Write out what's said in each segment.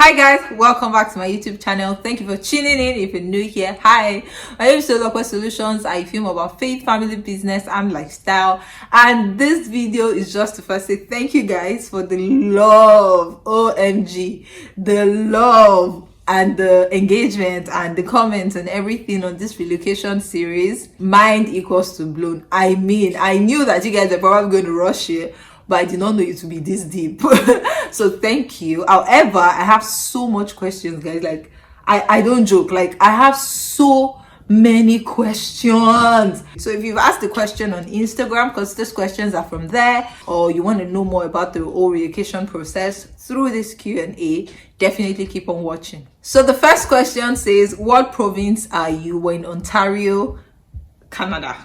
Hi guys, welcome back to my YouTube channel. Thank you for tuning in. If you're new here, hi, my name is Relocating Solutions. I film about faith, family, business and lifestyle, and this video is just to first say thank you guys for the love. OMG, the love and the engagement and the comments and everything on this relocation series. Mind equals to blown. I mean, I knew that you guys are probably going to rush here, but I did not know it to be this deep. So thank you. However, I have so much questions, guys. Like, I don't joke. Like, I have so many questions. So if you've asked the question on Instagram, because these questions are from there, or you want to know more about the whole relocation process through this Q&A, definitely keep on watching. So the first question says, what province are you? We're in Ontario, Canada.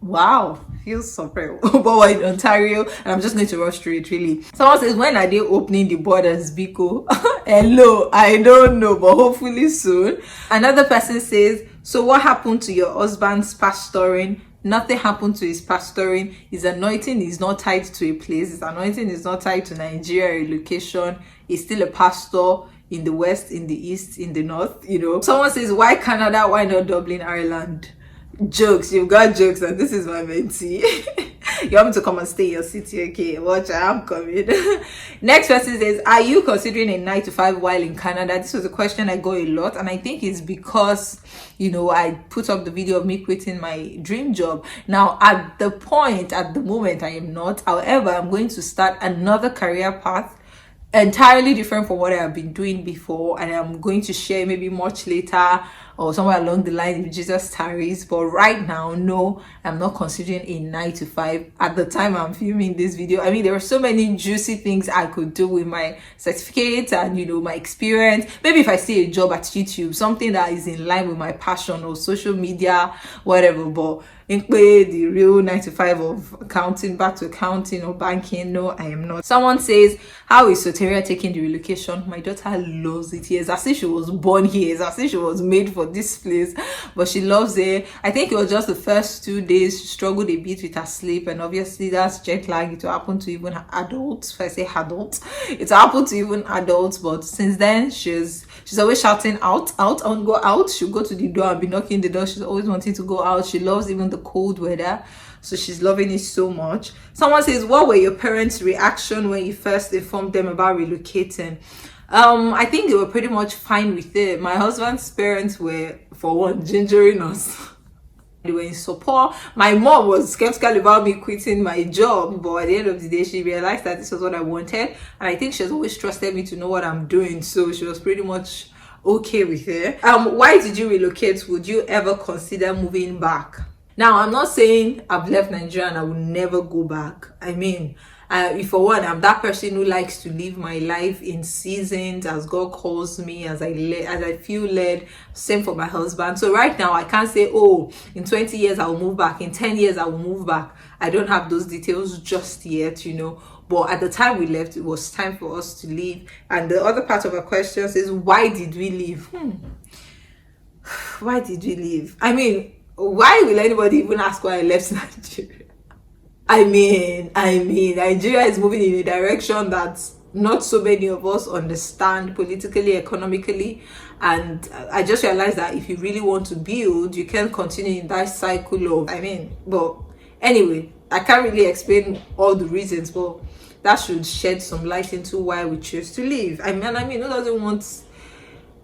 Wow, feels so proud. But we're in Ontario, and I'm just going to rush through it really. Someone says, when are they opening the borders, Biko? Hello, I don't know, but hopefully soon. Another person says, so what happened to your husband's pastoring? Nothing happened to his pastoring. His anointing is not tied to a place. His anointing is not tied to Nigeria relocation. He's still a pastor in the west, in the east, in the north, you know. Someone says, why Canada? Why not Dublin, Ireland? Jokes, you've got jokes, and this is my mentee. You want me to come and stay in your city? Okay, watch, I am coming. Next person says, are you considering a 9 to 5 while in Canada? This was a question I got a lot, and I think it's because, you know, I put up the video of me quitting my dream job. Now at the moment I am not. However, I'm going to start another career path entirely different from what I have been doing before, and I'm going to share maybe much later or somewhere along the line if Jesus tarries. But right now, no, I'm not considering a 9 to 5 at the time I'm filming this video. I mean, there are so many juicy things I could do with my certificate and, you know, my experience. Maybe if I see a job at YouTube, something that is in line with my passion or social media, whatever. But in the real 9 to 5 of accounting, back to accounting or banking, no, I am not. Someone says, how is Soteria taking the relocation? My daughter loves it here. It's as if she was born here. It's as if she was made for this place, but she loves it. I think it was just the first 2 days she struggled a bit with her sleep, and obviously that's jet lag. It will happen to even adults. If I say adults, it will happen to even adults. But since then, she's always shouting out, I want to go out. She'll go to the door and be knocking the door. She's always wanting to go out. She loves even the cold weather, so she's loving it so much. Someone says, what were your parents' reaction when you first informed them about relocating? I think they were pretty much fine with it. My husband's parents were, for one, gingering us. They were in support. My mom was skeptical about me quitting my job, but at the end of the day, she realized that this was what I wanted, and I think she's always trusted me to know what I'm doing, so she was pretty much okay with it. Why did you relocate? Would you ever consider moving back? Now, I'm not saying I've left Nigeria and I will never go back. I mean, if for one, I'm that person who likes to live my life in seasons as God calls me, as I feel led. Same for my husband. So right now, I can't say, oh, in 20 years I will move back. In 10 years I will move back. I don't have those details just yet, you know. But at the time we left, it was time for us to leave. And the other part of our question is, why did we leave? Why did we leave? I mean, why will anybody even ask why I left Nigeria? I mean, Nigeria is moving in a direction that not so many of us understand politically, economically, and I just realized that if you really want to build, you can't continue in that cycle of, but anyway, I can't really explain all the reasons, but that should shed some light into why we chose to leave. Who doesn't want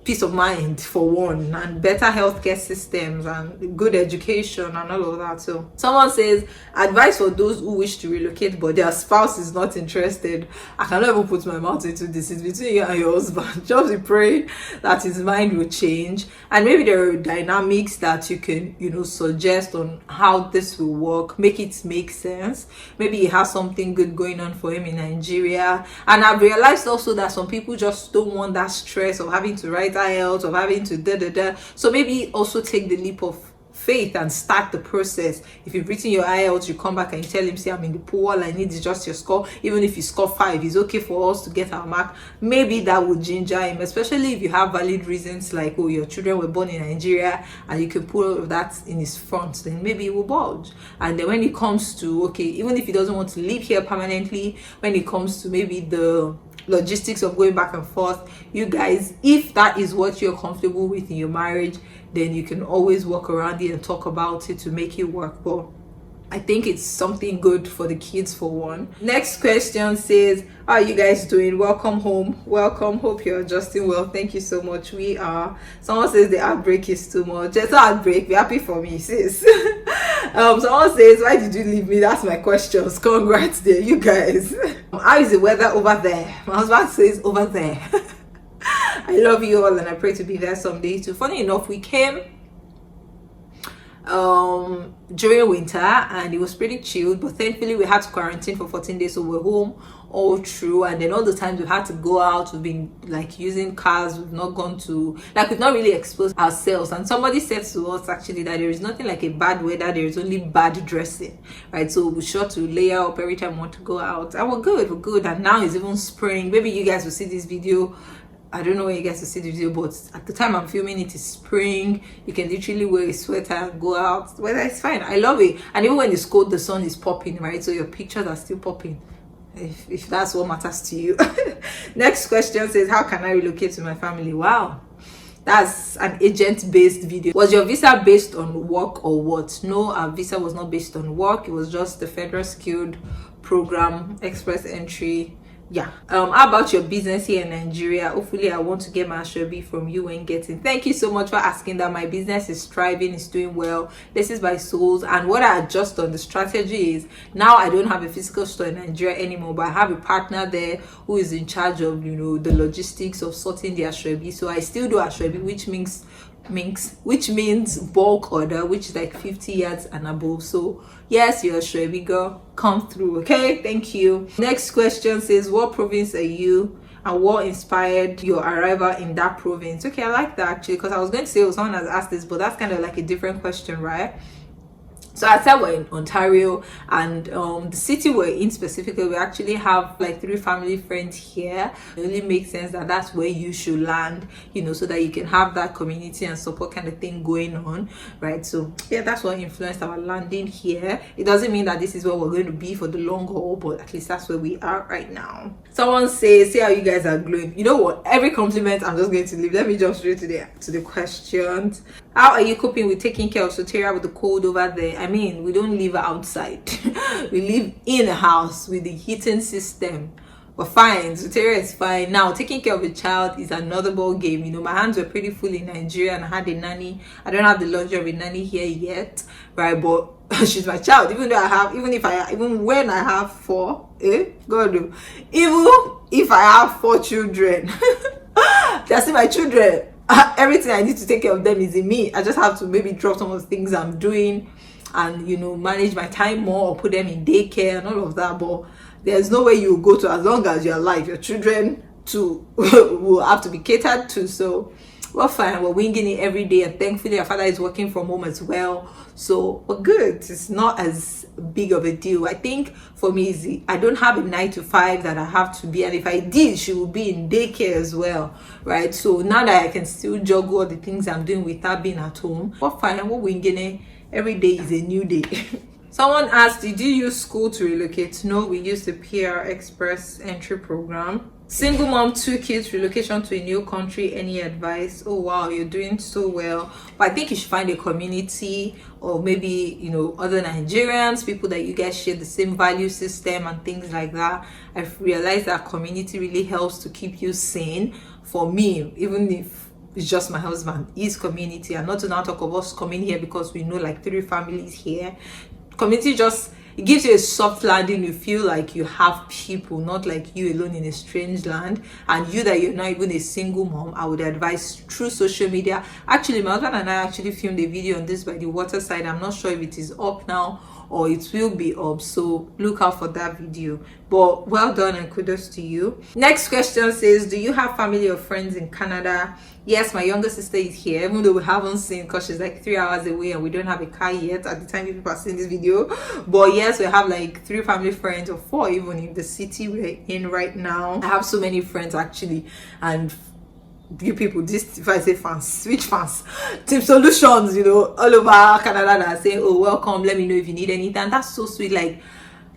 peace of mind for one, and better healthcare systems and good education and all of that. So someone says, advice for those who wish to relocate but their spouse is not interested. I cannot even put my mouth into this. It's between you and your husband. Just pray that his mind will change, and maybe there are dynamics that you can, you know, suggest on how this will work, make it make sense. Maybe he has something good going on for him in Nigeria, and I've realized also that some people just don't want that stress of having to write IELTS, of having to so maybe also take the leap of faith and start the process. If you've written your IELTS, you come back and you tell him, see, I'm in the pool, all I need is just your score. Even if you score 5, it's okay for us to get our mark. Maybe that would ginger him, especially if you have valid reasons like, oh, your children were born in Nigeria, and you can put all of that in his front, then maybe he will budge. And then when it comes to, okay, even if he doesn't want to live here permanently, when it comes to maybe the logistics of going back and forth. You guys, if that is what you're comfortable with in your marriage, then you can always work around it and talk about it to make it work. But I think it's something good for the kids, for one. Next question says, how are you guys doing? Welcome home. Welcome. Hope you're adjusting well. Thank you so much. We are. Someone says the outbreak is too much. It's not outbreak. Be happy for me, sis. Someone says, why did you leave me? That's my questions. Congrats there, you guys. How is the weather over there? My husband says over there. I love you all and I pray to be there someday too. Funny enough, we came during winter and it was pretty chilled, but thankfully we had to quarantine for 14 days, so we're home all through. And then all the times we had to go out, we've been like using cars, we've not gone to, like, we've not really exposed ourselves. And somebody said to us actually that there is nothing like a bad weather, there is only bad dressing, right? So we're sure to layer up every time we want to go out, and we're good. And now it's even spring. Maybe you guys will see this video, I don't know when you guys will see the video, but at the time I'm filming it is spring. You can literally wear a sweater and go out. Weather is fine. I love it. And even when it's cold, the sun is popping, right? So your pictures are still popping, if that's what matters to you. Next question says, how can I relocate to my family? Wow, that's an agent-based video. Was your visa based on work or what? No, our visa was not based on work. It was just the federal skilled program, express entry. Yeah. How about your business here in Nigeria? Hopefully I want to get my Ashwebi from you when getting. Thank you so much for asking that. My business is thriving, it's doing well. This is by souls. And what I adjust on the strategy is, now I don't have a physical store in Nigeria anymore, but I have a partner there who is in charge of, you know, the logistics of sorting the Ashwebi. So I still do Ashwebi, which means bulk order, which is like 50 yards and above. So yes, you're a Ashwebi girl, come through. Okay, thank you. Next question says, what province are you and what inspired your arrival in that province? Okay, I like that actually, because I was going to say someone has asked this, but that's kind of like a different question, right? So I said we're in Ontario, and the city we're in specifically, we actually have like 3 family friends here. It really makes sense that that's where you should land, you know, so that you can have that community and support kind of thing going on, right? So yeah, that's what influenced our landing here. It doesn't mean that this is where we're going to be for the long haul, but at least that's where we are right now. Someone says, see how you guys are glowing. You know what, every compliment I'm just going to leave. Let me jump straight to the questions. How are you coping with taking care of Soteria with the cold over there? I mean, we don't live outside. We live in a house with the heating system. We're fine. Soteria is fine. Now, taking care of a child is another ball game. You know, my hands were pretty full in Nigeria and I had a nanny. I don't have the luxury of a nanny here yet, right? But she's my child. Even when I have 4, God, even if I have 4 children, they're still my children. Everything I need to take care of them is in me. I just have to maybe drop some of the things I'm doing and, you know, manage my time more or put them in daycare and all of that. But there's no way you go to, as long as you're alive, your children too will have to be catered to. So we're fine. We're winging it every day, and thankfully our father is working from home as well, so we're good. It's not as big of a deal. I think for me, I don't have a 9 to 5 that I have to be, and if I did, she would be in daycare as well, right? So now that I can still juggle all the things I'm doing without being at home, we're fine. We're winging it. Every day is a new day. Someone asked, did you use school to relocate? No, we used the PR Express entry program. Single mom, 2 kids, relocation to a new country, any advice? Oh wow, you're doing so well. But I think you should find a community, or maybe, you know, other Nigerians, people that you guys share the same value system and things like that. I've realized that community really helps to keep you sane. For me, even if it's just my husband, his community, and not to now talk of us coming here because we know like 3 families here. Community just, it gives you a soft landing. You feel like you have people, not like you alone in a strange land. And you that you're not even a single mom, I would advise through social media. Actually, my husband and I actually filmed a video on this by the waterside. I'm not sure if it is up now or it will be up, so look out for that video. But well done and kudos to you. Next question says, do you have family or friends in Canada? Yes, my younger sister is here, even though we haven't seen, because she's like 3 hours away and we don't have a car yet at the time people are seeing this video. But yes, we have like 3 family friends, or 4 even, in the city we're in right now. I have so many friends actually, and you people, this, if I say fans, switch fans, Team Solutions, you know, all over Canada that are saying, oh, welcome, let me know if you need anything. And that's so sweet. Like,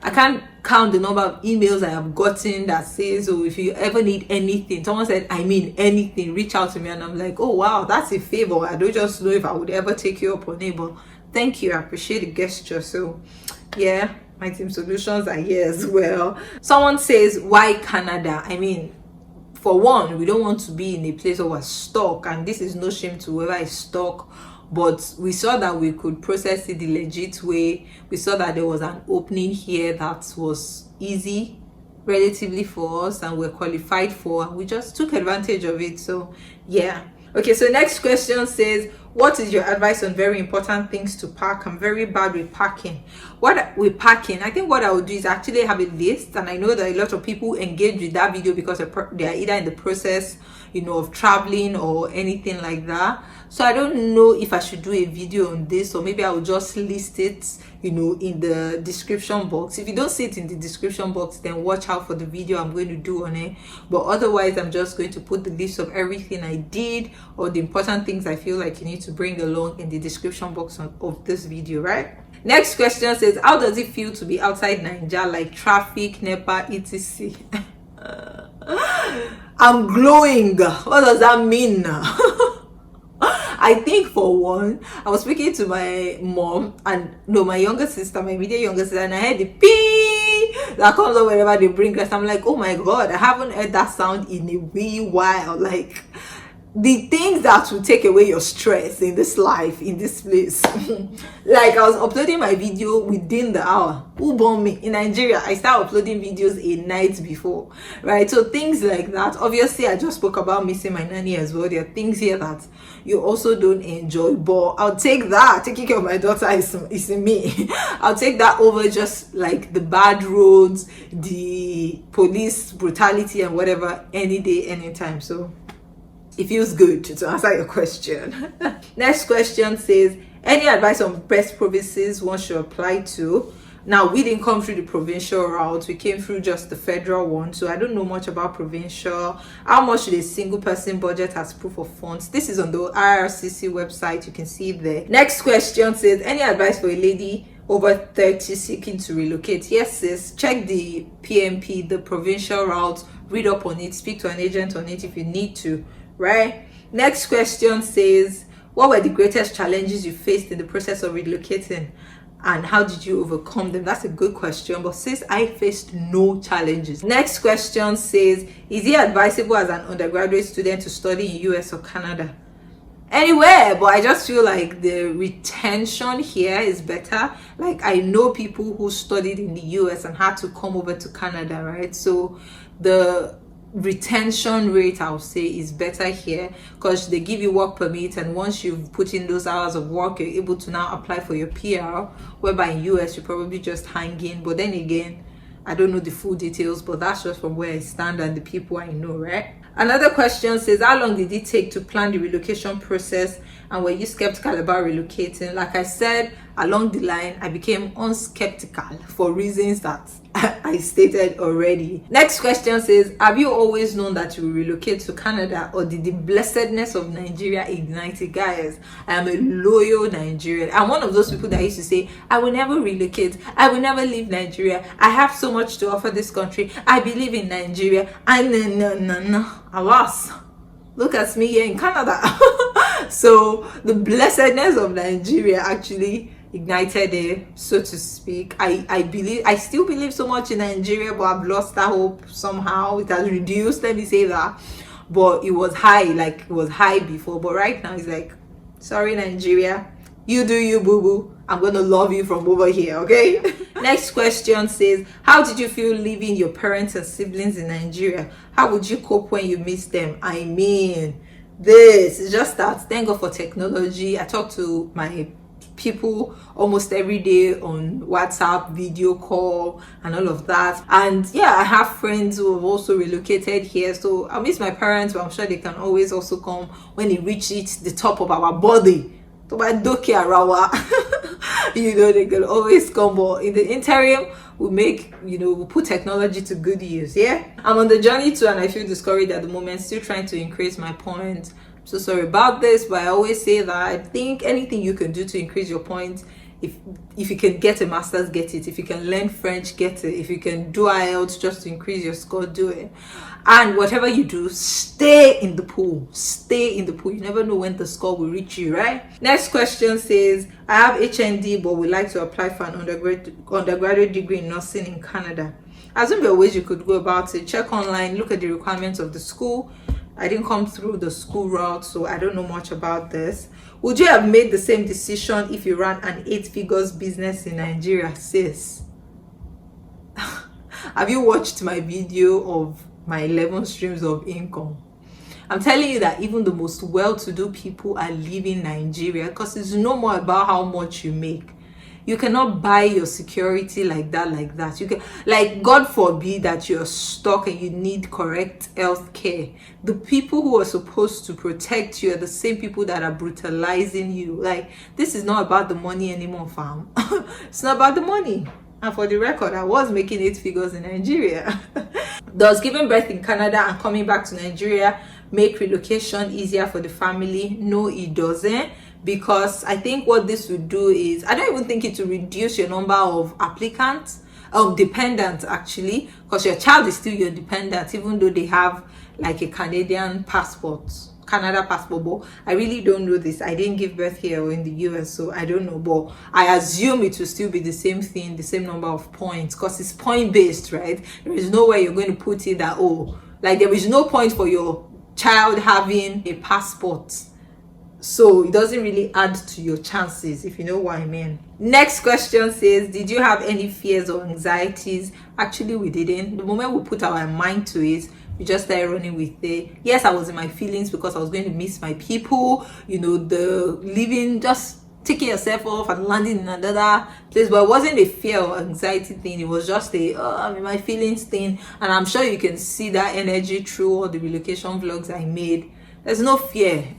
I can't count the number of emails I have gotten that says, oh, if you ever need anything, someone said, I mean anything, reach out to me. And I'm like, oh wow, that's a favor. I don't just know if I would ever take you up on it, but thank you, I appreciate the gesture. So yeah, my team solutions are here as well. Someone says, why Canada? I mean, for one, we don't want to be in a place where we're stuck, and this is no shame to whoever is stuck, but we saw that we could process it the legit way. We saw that there was an opening here that was easy relatively for us and we're qualified for, and we just took advantage of it. So yeah. Okay, so next question says, what is your advice on very important things to pack? I'm very bad with packing. What with packing, I think what I would do is actually have a list, and I know that a lot of people engage with that video because they are either in the process, you know, of traveling or anything like that. So I don't know if I should do a video on this, or maybe I will just list it, you know, in the description box. If you don't see it in the description box, then watch out for the video I'm going to do on it. But otherwise, I'm just going to put the list of everything I did, or the important things I feel like you need to bring along in the description box of this video, right? Next question says, how does it feel to be outside Nigeria, like traffic, NEPA, etc? I'm glowing. What does that mean? I think for one, I was speaking to my mom, and no, my younger sister, my immediate younger sister, and I heard the pee that comes up whenever they bring rest. I'm like, oh my god, I haven't heard that sound in a wee while. Like, the things that will take away your stress in this life, in this place. Like, I was uploading my video within the hour. Who born me? In Nigeria, I start uploading videos a night before, right? So things like that. Obviously, I just spoke about missing my nanny as well. There are things here that you also don't enjoy, but I'll take that. Taking care of my daughter is in me. I'll take that over just like the bad roads, the police brutality and whatever, any day, anytime. So it feels good to answer your question. Next question says, any advice on best provinces one should apply to? Now, we didn't come through the provincial route. We came through just the federal one. So I don't know much about provincial. How much should a single person budget as proof of funds? This is on the IRCC website. You can see it there. Next question says, any advice for a lady over 30 seeking to relocate? Yes, sis. Check the PMP, the provincial route. Read up on it. Speak to an agent on it if you need to. Right? Next question says, what were the greatest challenges you faced in the process of relocating, and how did you overcome them? That's a good question, but since I faced no challenges. Next question says, is it advisable as an undergraduate student to study in US or Canada? Anywhere, but I just feel like the retention here is better. Like, I know people who studied in the US and had to come over to Canada, right? So the retention rate, I would say, is better here because they give you work permit, and once you've put in those hours of work, you're able to now apply for your PR, whereby in US you probably just hang in. But then again, I don't know the full details, but that's just from where I stand and the people I know, right? Another question says, how long did it take to plan the relocation process, and were you skeptical about relocating? Like I said, along the line, I became unskeptical for reasons that I stated already. Next question says, have you always known that you will relocate to Canada, or did the blessedness of Nigeria ignite it? Guys, I am a loyal Nigerian. I'm one of those people that used to say, I will never relocate. I will never leave Nigeria. I have so much to offer this country. I believe in Nigeria. No. Alas, look at me here in Canada. So the blessedness of Nigeria actually ignited it, so to speak. I still believe so much in Nigeria, but I've lost that hope somehow. It has reduced, let me say that. But it was high, like it was high before, but right now it's like, sorry Nigeria, you do you, boo boo. I'm gonna love you from over here, okay? Next question says, how did you feel leaving your parents and siblings in Nigeria? How would you cope when you miss them? I mean, this is just that, thank God for technology. I talk to my people almost every day on WhatsApp, video call, and all of that. And yeah, I have friends who have also relocated here, so I miss my parents, but I'm sure they can always also come when it reaches the top of our body. To my doke arawa. You know, they can always come, but in the interim, we'll put technology to good use. Yeah, I'm on the journey too, and I feel discouraged at the moment, still trying to increase my points. So sorry about this, but I always say that I think anything you can do to increase your points if you can get a master's, get it. If you can learn French, get it. If you can do IELTS just to increase your score, do it. And whatever you do, stay in the pool. Stay in the pool. You never know when the score will reach you, right? Next question says, I have HND but would like to apply for an undergraduate degree in nursing in Canada. I assume there are ways you could go about it. Check online, look at the requirements of the school. I didn't come through the school route, so I don't know much about this. Would you have made the same decision if you ran an 8-figures business in Nigeria, sis? Have you watched my video of my 11 streams of income? I'm telling you that even the most well-to-do people are leaving Nigeria because it's no more about how much you make. You cannot buy your security like that. You can, like, God forbid that you're stuck and you need correct health care. The people who are supposed to protect you are the same people that are brutalizing you. Like, this is not about the money anymore, fam. It's not about the money. And for the record, I was making 8 figures in Nigeria. Does giving birth in Canada and coming back to Nigeria make relocation easier for the family? No, it doesn't. Because I think what this would do is, I don't even think it will reduce your number of applicants, dependents actually, because your child is still your dependent, even though they have like a Canada passport. But I really don't know this. I didn't give birth here or in the US, so I don't know. But I assume it will still be the same thing, the same number of points, because it's point based, right? There is no way you're going to put it that, oh, like there is no point for your child having a passport. So it doesn't really add to your chances, if you know what I mean. Next question says, did you have any fears or anxieties? Actually, we didn't. The moment we put our mind to it, we just started running with it. Yes, I was in my feelings because I was going to miss my people, you know, the living, just taking yourself off and landing in another place. But it wasn't a fear or anxiety thing. It was just a I'm in my feelings thing. And I'm sure you can see that energy through all the relocation vlogs I made. There's no fear.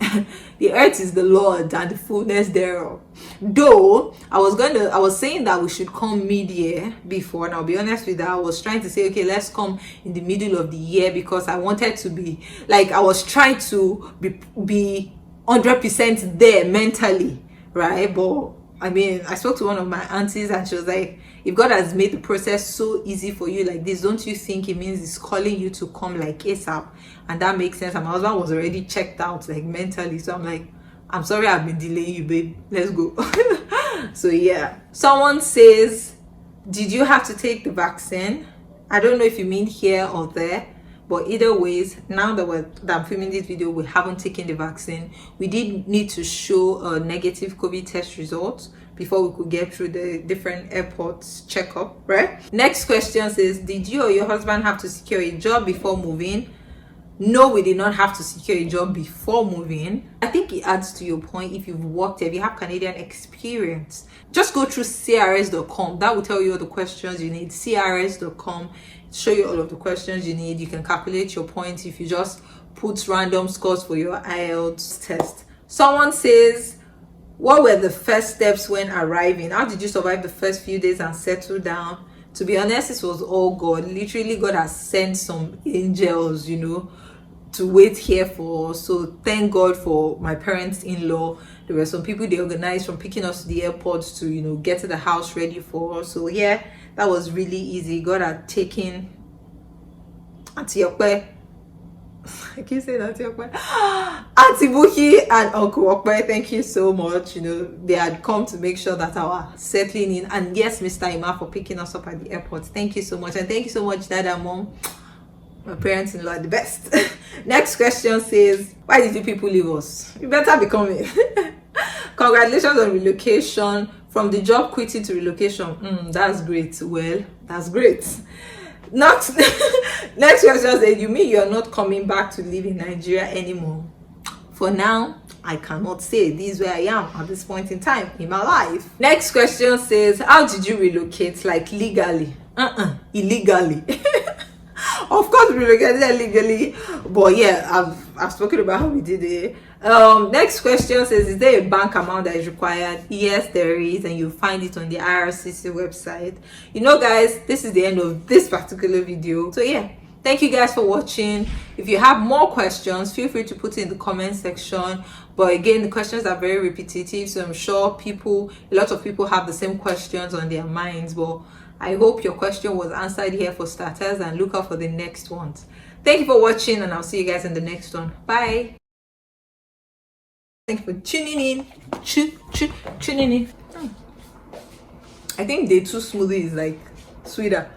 The earth is the Lord and the fullness thereof. Though I was saying that we should come mid-year before, and I'll be honest with that, I was trying to say, okay, let's come in the middle of the year, because I wanted to be like, I was trying to be 100% there mentally, right? But I mean, I spoke to one of my aunties and she was like, if God has made the process so easy for you like this, don't you think it means He's calling you to come like ASAP? And that makes sense. And my husband was already checked out like mentally. So I'm like, I'm sorry I've been delaying you, babe. Let's go. So yeah. Someone says, did you have to take the vaccine? I don't know if you mean here or there. But either ways, now that I'm filming this video, we haven't taken the vaccine. We did need to show a negative COVID test results before we could get through the different airports checkup, right? Next question says, did you or your husband have to secure a job before moving? No, we did not have to secure a job before moving. I think it adds to your point. If you've worked, if you have Canadian experience, just go through crs.com. That will tell you all the questions you need. crs.com, show you all of the questions you need. You can calculate your points if you just put random scores for your IELTS test. Someone says, what were the first steps when arriving? How did you survive the first few days and settle down? To be honest, this was all God. Literally, God has sent some angels, you know, to wait here for us. So thank God for my parents-in-law. There were some people they organized from picking us to the airport to, you know, get to the house ready for us. So yeah, that was really easy. God had taken Auntie Okpe, I can't say that, Auntie Buki and Uncle Okpe, thank you so much. You know, they had come to make sure that our settling in, and yes, Mr. Ima for picking us up at the airport. Thank you so much. And thank you so much, Dad and Mom. My parents-in-law are the best. Next question says, why did you people leave us? You better be coming. Congratulations on relocation. From the job quitting to relocation. That's great. Well, that's great. Next question says, you mean you're not coming back to live in Nigeria anymore? For now, I cannot say. This is where I am at this point in time in my life. Next question says, how did you relocate? Like legally? Illegally. Of course, we relocated legally, but yeah, I've spoken about how we did it. Next question says, is there a bank amount that is required? Yes, there is, and you'll find it on the IRCC website. You know, guys, this is the end of this particular video. So yeah, Thank you guys for watching. If you have more questions, feel free to put it in the comment section. But again, the questions are very repetitive, so I'm sure a lot of people have the same questions on their minds. But I hope your question was answered here for starters, and look out for the next ones. Thank you for watching, and I'll see you guys in the next one. Bye. Thank you for tuning in. Tuning in. I think day 2 smoothie is like sweeter.